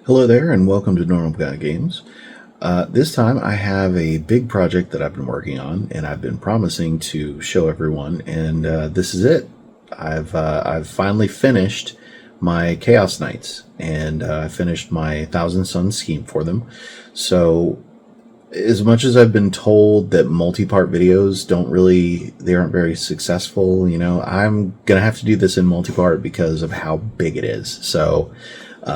Hello there, and welcome to Normal Guy Games. This time I have a big project that I've been working on, and I've been promising to show everyone, and this is it. I've finally finished my Chaos Knights, and I finished my Thousand Sun scheme for them. So, as much as I've been told that multi-part videos they aren't very successful, I'm gonna have to do this in multi-part because of how big it is. So,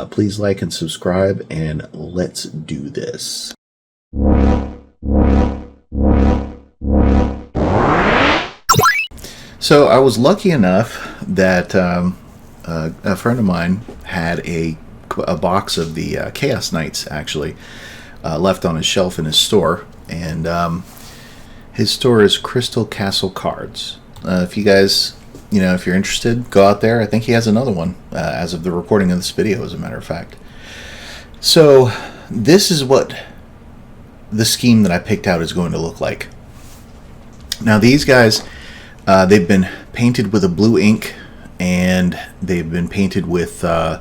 please like and subscribe, and let's do this. So I was lucky enough that a friend of mine had a box of the Chaos Knights actually left on his shelf in his store, and his store is Crystal Castle Cards. If you guys, if you're interested, go out there. I think he has another one as of the recording of this video, as a matter of fact. So this is what the scheme that I picked out is going to look like. Now these guys, they've been painted with a blue ink, and they've been painted with I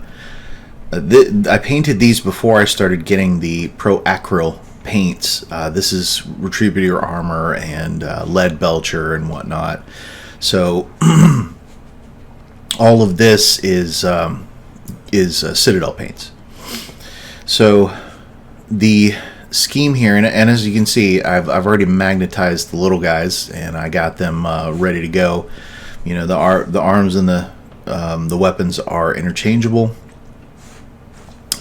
painted these before I started getting the Pro Acryl paints. This is Retributor Armor and Lead Belcher and whatnot. So all of this is Citadel paints. So the scheme here, and as you can see, I've already magnetized the little guys, and I got them ready to go. The arms and the weapons are interchangeable,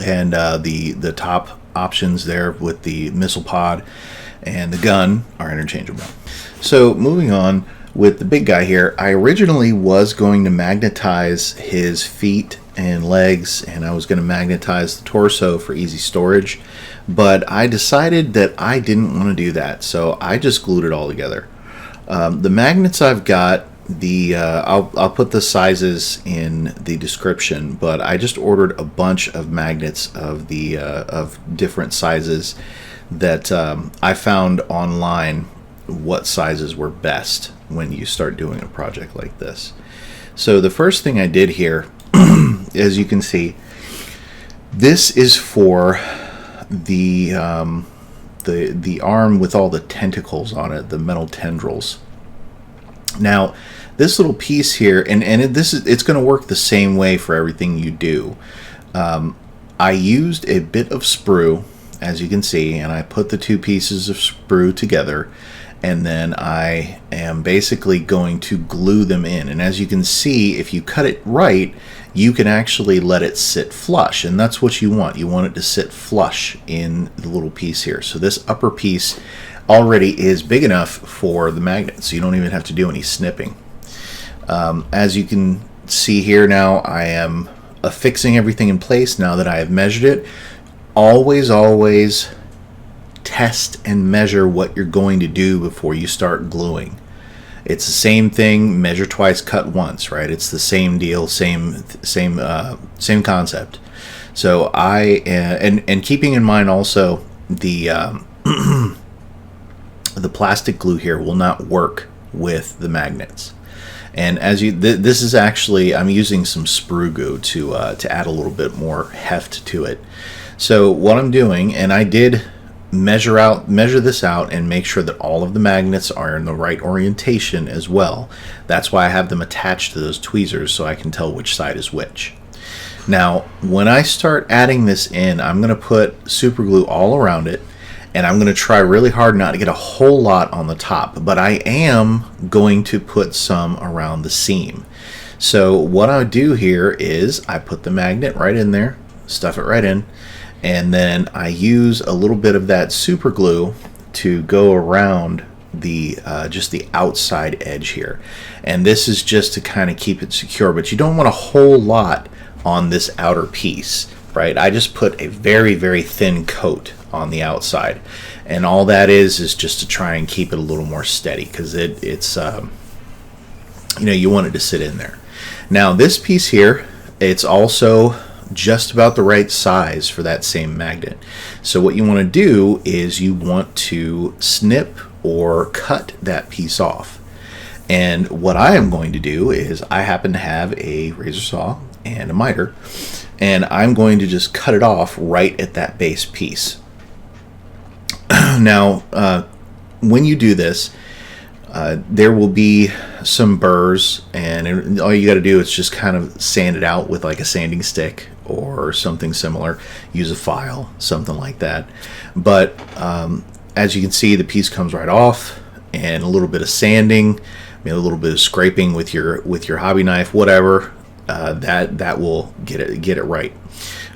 and the top options there with the missile pod and the gun are interchangeable. So moving on with the big guy here, I originally was going to magnetize his feet and legs, and I was going to magnetize the torso for easy storage, but I decided that I didn't want to do that, so I just glued it all together. The magnets I've got, I'll put the sizes in the description, but I just ordered a bunch of magnets of different sizes that I found online what sizes were best when you start doing a project like this. So the first thing I did here, as you can see, this is for the arm with all the tentacles on it, the metal tendrils. Now this little piece here, and it's going to work the same way for everything you do. I used a bit of sprue, as you can see, and I put the two pieces of sprue together, and then I am basically going to glue them in. And as you can see, if you cut it right, you can actually let it sit flush, and that's what you want. You want it to sit flush in the little piece here. So this upper piece already is big enough for the magnet, so you don't even have to do any snipping. As you can see here now, I am affixing everything in place now that I have measured it. Always test and measure what you're going to do before you start gluing. It's the same thing, measure twice, cut once, right? It's the same deal, same concept. So and keeping in mind also the the plastic glue here will not work with the magnets. And as this is actually, I'm using some sprue glue to add a little bit more heft to it. So what I'm doing, and I did measure this out and make sure that all of the magnets are in the right orientation as well. That's why I have them attached to those tweezers, so I can tell which side is which. Now when I start adding this in, I'm going to put super glue all around it, and I'm going to try really hard not to get a whole lot on the top, but I am going to put some around the seam. So what I do here is I put the magnet right in there, stuff it right in, and then I use a little bit of that super glue to go around the just the outside edge here. And this is just to kind of keep it secure, but you don't want a whole lot on this outer piece, right? I just put a very, very thin coat on the outside, and all that is just to try and keep it a little more steady, because it's you want it to sit in there. Now this piece here, it's also just about the right size for that same magnet. So what you want to do is you want to snip or cut that piece off. And what I am going to do is, I happen to have a razor saw and a miter, and I'm going to just cut it off right at that base piece. Now, when you do this, there will be some burrs, and all you got to do is just kind of sand it out with like a sanding stick or something similar. Use a file, something like that. But as you can see, the piece comes right off, and a little bit of sanding, maybe a little bit of scraping with your hobby knife, whatever, that will get it right.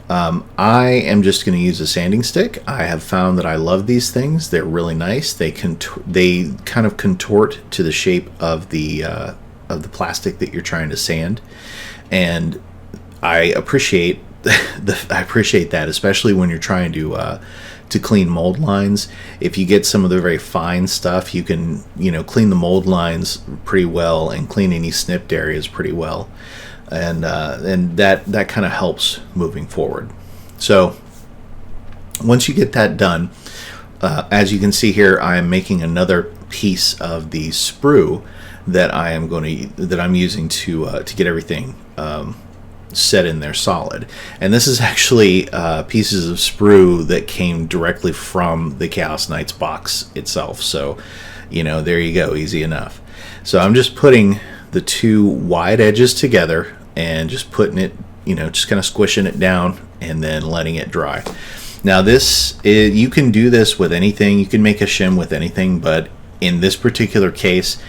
I am just going to use a sanding stick. I have found that I love these things. They're really nice. They kind of contort to the shape of the plastic that you're trying to sand, and I appreciate that, especially when you're trying to clean mold lines. If you get some of the very fine stuff, you can clean the mold lines pretty well and clean any snipped areas pretty well. And that kind of helps moving forward. So once you get that done, as you can see here, I am making another piece of the sprue that I'm using to get everything set in there solid. And this is actually pieces of sprue that came directly from the Chaos Knights box itself. So there you go, easy enough. So I'm just putting the two wide edges together and just putting it, just kind of squishing it down and then letting it dry. Now you can do this with anything. You can make a shim with anything, but in this particular case,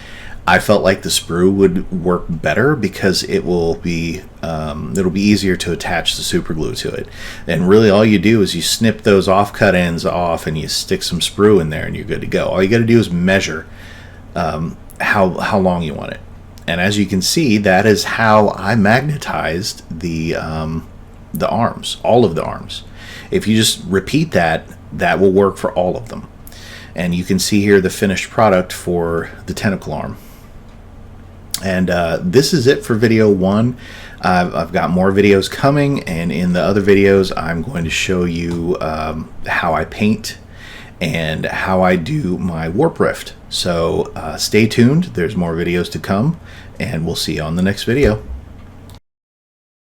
I felt like the sprue would work better because it'll be easier to attach the super glue to it. And really all you do is you snip those offcut ends off and you stick some sprue in there and you're good to go. All you got to do is measure how long you want it. And as you can see, that is how I magnetized the arms, all of the arms. If you just repeat that will work for all of them. And you can see here the finished product for the tentacle arm. And this is it for video 1. I've got more videos coming, and in the other videos I'm going to show you how I paint and how I do my warp rift. So stay tuned, there's more videos to come, and we'll see you on the next video.